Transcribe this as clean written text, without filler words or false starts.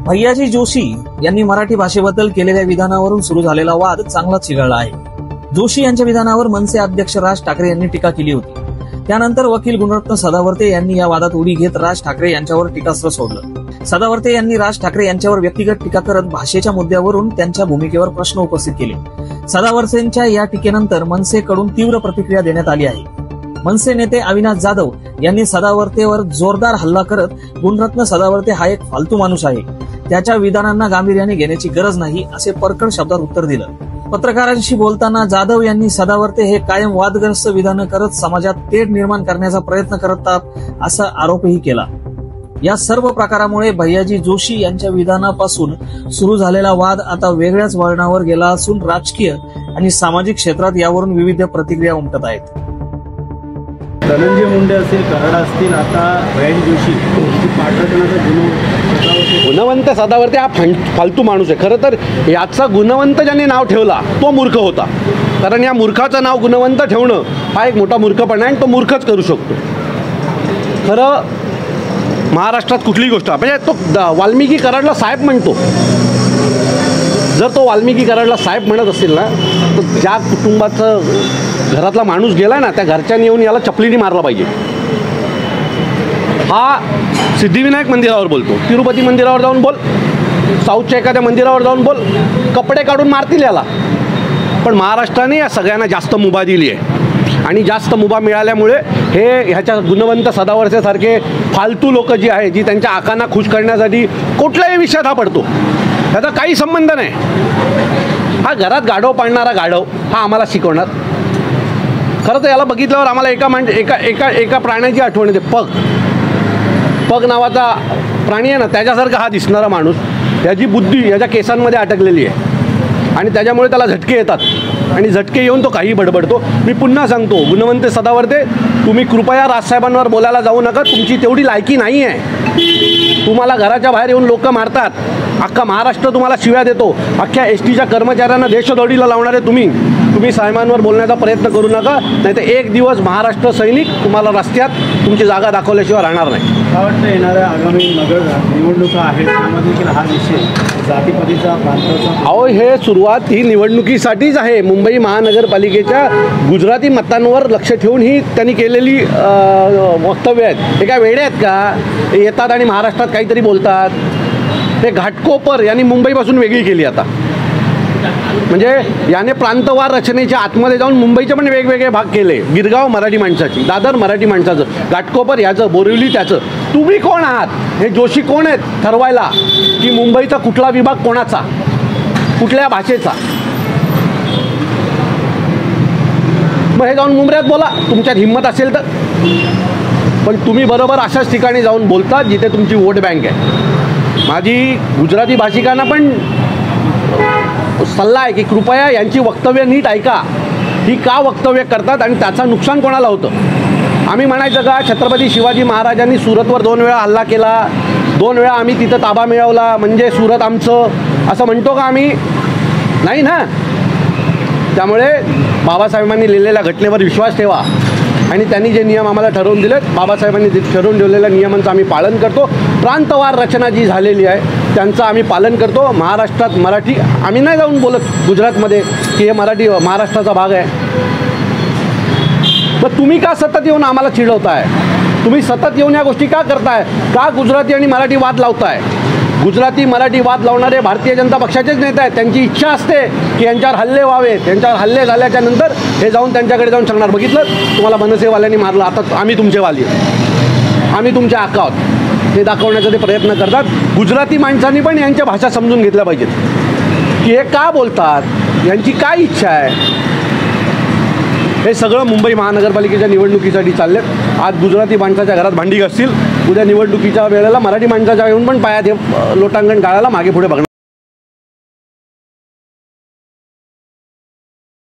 भैयाजी जोशी यांनी मराठी भाषेबद्दल केलेल्या विधानावरून सुरू झालेला वाद चांगलाच चिघळला आहे. जोशी यांच्या विधानावर मनसे अध्यक्ष राज ठाकरे यांनी टीका केली होती. त्यानंतर वकील गुणरत्न सदावर्ते यांनी या वादात उडी घेत राज ठाकरे यांच्यावर टीकास्त्र सोडलं. सदावर्ते यांनी राज ठाकरे यांच्यावर व्यक्तिगत टीका करत भाषेच्या मुद्द्यावरून त्यांच्या भूमिकेवर प्रश्न उपस्थित केले. सदावर्तेंच्या या टीकेनंतर मनसेकडून तीव्र प्रतिक्रिया देण्यात आली आहे. मनसे नेते अविनाश जाधव यांनी सदावर्तेवर जोरदार हल्ला करत गुणरत्न सदावर्ते हा एक फालतू माणूस आहे, त्याच्या विधानांना गांभीर्याने घेण्याची गरज नाही असे परखड शब्दात उत्तर दिलं. पत्रकारांशी बोलताना जाधव यांनी सदावर्ते हे कायम वादग्रस्त विधानं करत समाजात तेढ निर्माण करण्याचा प्रयत्न करतात असा आरोपही केला. या सर्व प्रकारामुळे भैयाजी जोशी यांच्या विधानापासून सुरू झालेला वाद आता वेगळ्याच वळणावर गेला असून राजकीय आणि सामाजिक क्षेत्रात यावरून विविध प्रतिक्रिया उमटत आहेत. धनंजय मुंडे असतील, कराड असतील, आता भैयाजी जोशी पाठवण्याचा गुणवंत सदावर्ते हा फालतू माणूस आहे. खरं तर याचा गुणवंत ज्यांनी नाव ठेवला तो मूर्ख होता. कारण या मूर्खाचं नाव गुणवंत ठेवणं हा एक मोठा मूर्खपणा आहे आणि तो मूर्खच करू शकतो. खरं महाराष्ट्रात कुठलीही गोष्ट म्हणजे तो वाल्मिकी कराडला साहेब म्हणतो. जर तो वाल्मिकी कराडला साहेब म्हणत असेल ना तर ज्या कुटुंबाचं घरातला माणूस गेला ना त्या घरच्यांनी येऊन याला चपलीने मारला पाहिजे. हा सिद्धिविनायक मंदिरावर बोलतो, तिरुपती मंदिरावर जाऊन बोल, साऊथच्या एखाद्या मंदिरावर जाऊन बोल, कपडे काढून मारतील याला. पण महाराष्ट्राने या सगळ्यांना जास्त मुभा दिली आहे आणि जास्त मुभा मिळाल्यामुळे हे ह्याच्या गुणवंत सदावर्तेसारखे फालतू लोक जी आहे जी त्यांच्या आकांना खुश करण्यासाठी कुठल्याही विषयात हा पडतो, त्याचा काही संबंध नाही. हा घरात गाढव पाळणारा गाढव हा आम्हाला शिकवणार. खरं तर याला बघितल्यावर आम्हाला एका प्राण्याची आठवण येते. पग नावाचा प्राणी आहे ना त्याच्यासारखा हा दिसणारा माणूस. याची बुद्धी याच्या केसांमध्ये अटकलेली आहे आणि त्याच्यामुळे त्याला झटके येतात आणि झटके येऊन तो काही बडबडतो. मी पुन्हा सांगतो, गुणवंत सदावर्ते तुम्ही कृपया राजसाहेबांवर बोलायला जाऊ नका. तुमची तेवढी लायकी नाही आहे. तुम्हाला घराच्या बाहेर येऊन लोक मारतात, अख्खा महाराष्ट्र तुम्हाला शिव्या देतो, अख्ख्या एसटीच्या कर्मचाऱ्यांना देशोधडीला लावणारे तुम्ही साहेबांवर बोलण्याचा प्रयत्न करू नका. नाही तर एक दिवस महाराष्ट्र सैनिक तुम्हाला रस्त्यात तुमची जागा दाखवल्याशिवाय राहणार नाही. मला वाटतं येणाऱ्या आगामी निवडणुका आहेत त्यामध्ये हा विषय जातीपातीचा प्रांताचा अहो हे सुरुवात ही निवडणुकीसाठीच आहे. मुंबई महानगरपालिकेच्या गुजराती मतांवर लक्ष ठेवून ही त्यांनी केलेली वक्तव्य आहेत. हे काय वेडे आहेत का? येतात आणि महाराष्ट्रात काहीतरी बोलतात. हे घाटकोपर यांनी मुंबईपासून वेगळी केली आता. म्हणजे याने प्रांतवार रचनेच्या आतमध्ये जाऊन मुंबईचे पण वेगवेगळे भाग केले. गिरगाव मराठी माणसाची, दादर मराठी माणसाचं, घाटकोपर याचं, बोरिवली त्याचं. तुम्ही कोण आहात? हे जोशी कोण आहेत ठरवायला की मुंबईचा कुठला विभाग कोणाचा, कुठल्या भाषेचा? मग हे जाऊन मुंबऱ्यात बोला तुमच्यात हिंमत असेल तर. पण तुम्ही बरोबर अशाच ठिकाणी जाऊन बोलता जिथे तुमची वोट बँक आहे. माझी गुजराती भाषिकांना पण सल्ला आहे की कृपया यांची वक्तव्य नीट ऐका. ही का वक्तव्य करतात आणि त्याचं नुकसान कोणाला होतं? आम्ही म्हणायचं का छत्रपती शिवाजी महाराजांनी सुरतवर 2 वेळा हल्ला केला, 2 वेळा आम्ही तिथं ताबा मिळवला म्हणजे सुरत आमचं, असं म्हणतो का आम्ही? नाही ना. त्यामुळे बाबासाहेबांनी लिहिलेल्या घटनेवर विश्वास ठेवा आणि त्यांनी जे नियम आम्हाला ठरवून दिलेत, बाबासाहेबांनी ठरवून ठेवलेल्या नियमांचं आम्ही पालन करतो. प्रांतवार रचना जी झालेली आहे त्यांचं आम्ही पालन करतो. महाराष्ट्रात मराठी आम्ही नाही जाऊन बोलत गुजरातमध्ये की हे मराठी महाराष्ट्राचा भाग आहे. मग तुम्ही का सतत येऊन आम्हाला चिडवताय? तुम्ही सतत येऊन या गोष्टी का करताय? का गुजराती आणि मराठी वाद लावताय? गुजराती मराठी वाद लावणारे भारतीय जनता पक्षाचेच नेते आहेत. त्यांची इच्छा असते की यांच्यावर हल्ले व्हावेत. त्यांच्यावर हल्ले झाल्याच्या नंतर हे जाऊन त्यांच्याकडे जाऊन सांगणार, बघितलं तुम्हाला मनसेवाल्यांनी मारलं, आता आम्ही तुमचे वाली, आम्ही तुमच्या हक्का आहोत. हे दाखवण्याचा ते प्रयत्न करतात. गुजराती माणसांनी पण यांच्या भाषा समजून घेतल्या पाहिजेत की हे का बोलतात, यांची काय इच्छा आहे. हे सगळं मुंबई महानगरपालिकेच्या निवडणुकीसाठी चाललेत. आज गुजराती माणसाच्या घरात भांडी घासतील, उद्या निवडणुकीच्या वेळेला मराठी माणसाच्या येऊन पण पायात हे लोटांगण गाळायला मागे पुढे बघणार.